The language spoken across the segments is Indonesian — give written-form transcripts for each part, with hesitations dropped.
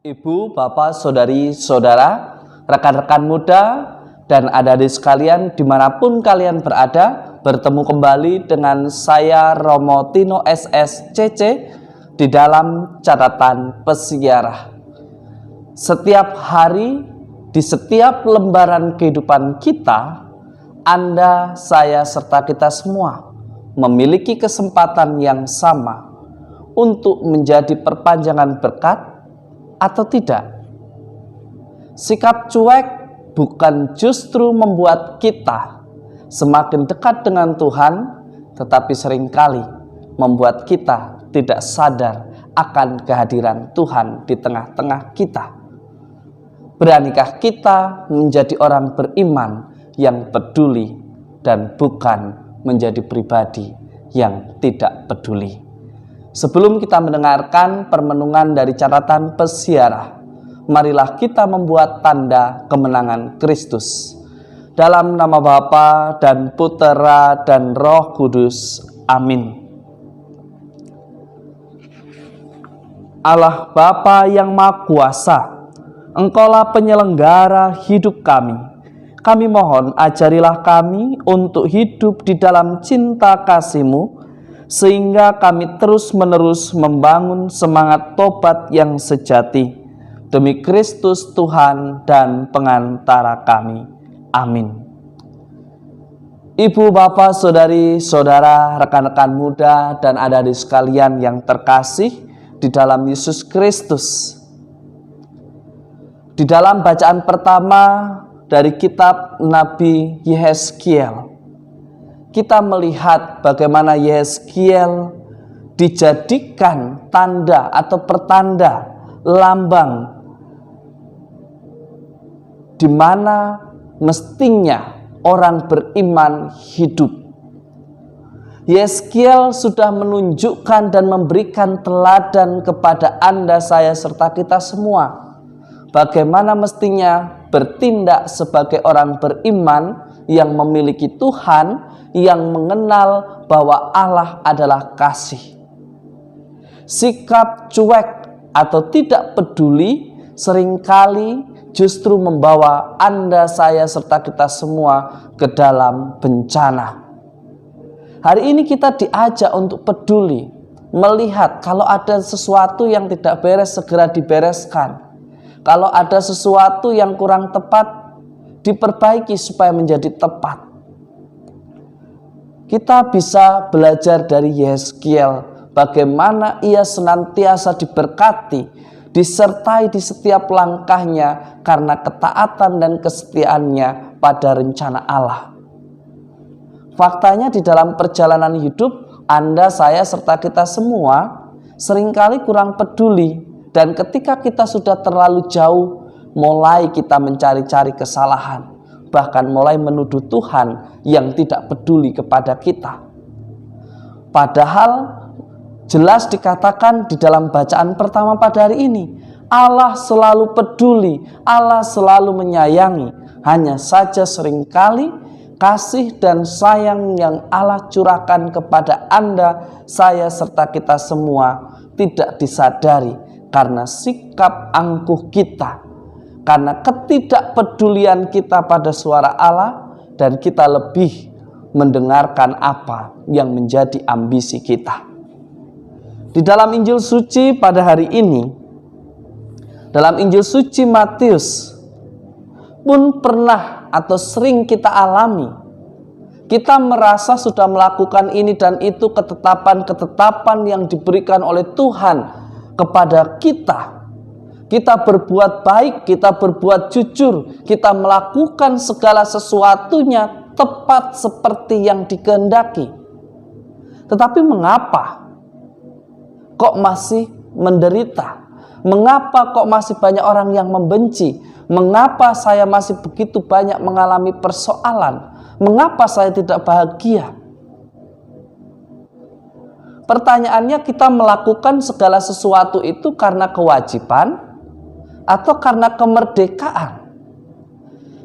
Ibu, Bapak, Saudari, Saudara, rekan-rekan muda, dan adik-adik sekalian dimanapun kalian berada, bertemu kembali dengan saya Romo Tino SSCC di dalam catatan pesiarah. Setiap hari, di setiap lembaran kehidupan kita, Anda, saya, serta kita semua memiliki kesempatan yang sama untuk menjadi perpanjangan berkat atau tidak. Sikap cuek bukan justru membuat kita semakin dekat dengan Tuhan, tetapi seringkali membuat kita tidak sadar akan kehadiran Tuhan di tengah-tengah kita. Beranikah kita menjadi orang beriman yang peduli dan bukan menjadi pribadi yang tidak peduli? Sebelum kita mendengarkan permenungan dari catatan pesiarah, marilah kita membuat tanda kemenangan Kristus. Dalam nama Bapa dan Putera dan Roh Kudus. Amin. Allah Bapa yang Maha Kuasa, Engkaulah penyelenggara hidup kami. Kami mohon ajarilah kami untuk hidup di dalam cinta kasih-Mu, sehingga kami terus-menerus membangun semangat tobat yang sejati demi Kristus Tuhan dan pengantara kami. Amin. Ibu, Bapak, Saudari, Saudara, rekan-rekan muda, dan adik-adik sekalian yang terkasih di dalam Yesus Kristus. Di dalam bacaan pertama dari kitab Nabi Yehezkiel, kita melihat bagaimana Yehezkiel dijadikan tanda atau pertanda lambang di mana mestinya orang beriman hidup. Yehezkiel sudah menunjukkan dan memberikan teladan kepada Anda, saya, serta kita semua, bagaimana mestinya bertindak sebagai orang beriman yang memiliki Tuhan, yang mengenal bahwa Allah adalah kasih. Sikap cuek atau tidak peduli seringkali justru membawa Anda, saya, serta kita semua ke dalam bencana. Hari ini kita diajak untuk peduli, melihat kalau ada sesuatu yang tidak beres, segera dibereskan. Kalau ada sesuatu yang kurang tepat, diperbaiki supaya menjadi tepat. Kita bisa belajar dari Yehezkiel bagaimana ia senantiasa diberkati, disertai di setiap langkahnya karena ketaatan dan kesetiaannya pada rencana Allah. Faktanya di dalam perjalanan hidup, Anda, saya, serta kita semua seringkali kurang peduli, dan ketika kita sudah terlalu jauh, mulai kita mencari-cari kesalahan, bahkan mulai menuduh Tuhan yang tidak peduli kepada kita. Padahal jelas dikatakan di dalam bacaan pertama pada hari ini, Allah selalu peduli, Allah selalu menyayangi. Hanya saja seringkali kasih dan sayang yang Allah curahkan kepada Anda, saya, serta kita semua tidak disadari karena sikap angkuh kita, karena ketidakpedulian kita pada suara Allah, dan kita lebih mendengarkan apa yang menjadi ambisi kita. Di dalam Injil suci pada hari ini, dalam Injil suci Matius pun pernah atau sering kita alami. Kita merasa sudah melakukan ini dan itu, ketetapan-ketetapan yang diberikan oleh Tuhan kepada kita. Kita berbuat baik, kita berbuat jujur, kita melakukan segala sesuatunya tepat seperti yang dikehendaki. Tetapi mengapa kok masih menderita? Mengapa kok masih banyak orang yang membenci? Mengapa saya masih begitu banyak mengalami persoalan? Mengapa saya tidak bahagia? Pertanyaannya, kita melakukan segala sesuatu itu karena kewajiban atau karena kemerdekaan?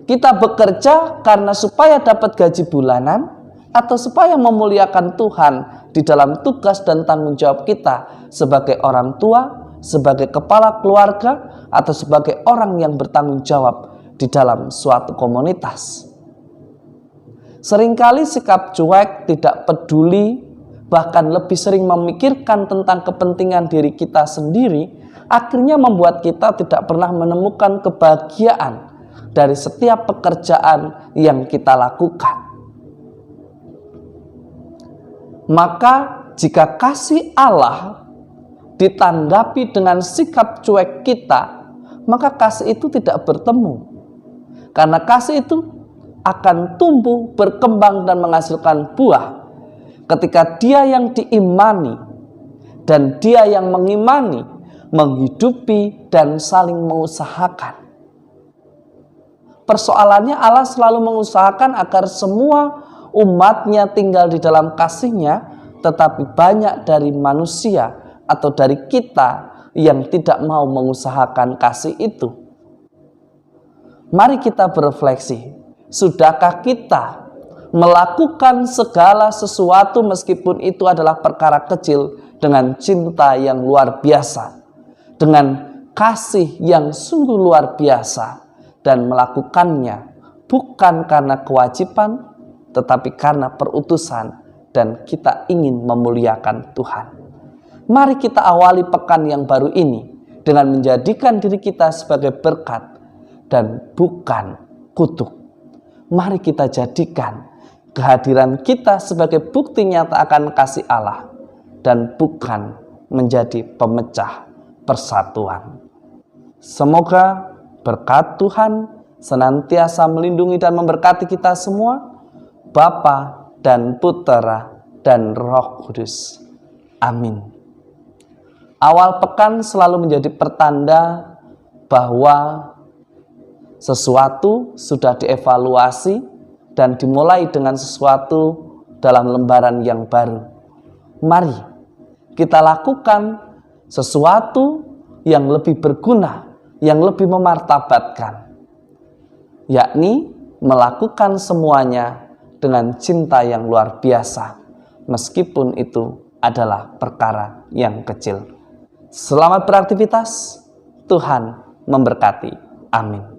Kita bekerja karena supaya dapat gaji bulanan atau supaya memuliakan Tuhan di dalam tugas dan tanggung jawab kita sebagai orang tua, sebagai kepala keluarga atau sebagai orang yang bertanggung jawab di dalam suatu komunitas. Seringkali sikap cuek, tidak peduli, bahkan lebih sering memikirkan tentang kepentingan diri kita sendiri, akhirnya membuat kita tidak pernah menemukan kebahagiaan dari setiap pekerjaan yang kita lakukan. Maka jika kasih Allah ditanggapi dengan sikap cuek kita, maka kasih itu tidak bertemu. Karena kasih itu akan tumbuh, berkembang, dan menghasilkan buah ketika dia yang diimani dan dia yang mengimani menghidupi dan saling mengusahakan. Persoalannya Allah selalu mengusahakan agar semua umatnya tinggal di dalam kasih-Nya, tetapi banyak dari manusia atau dari kita yang tidak mau mengusahakan kasih itu. Mari kita berefleksi. Sudahkah kita melakukan segala sesuatu meskipun itu adalah perkara kecil dengan cinta yang luar biasa, dengan kasih yang sungguh luar biasa, dan melakukannya bukan karena kewajiban tetapi karena perutusan dan kita ingin memuliakan Tuhan. Mari kita awali pekan yang baru ini dengan menjadikan diri kita sebagai berkat dan bukan kutuk. Mari kita jadikan kehadiran kita sebagai bukti nyata akan kasih Allah dan bukan menjadi pemecah persatuan. Semoga berkat Tuhan senantiasa melindungi dan memberkati kita semua, Bapa dan Putera dan Roh Kudus. Amin. Awal pekan selalu menjadi pertanda bahwa sesuatu sudah dievaluasi dan dimulai dengan sesuatu dalam lembaran yang baru. Mari kita lakukan sesuatu yang lebih berguna, yang lebih memartabatkan, yakni melakukan semuanya dengan cinta yang luar biasa, meskipun itu adalah perkara yang kecil. Selamat beraktivitas, Tuhan memberkati. Amin.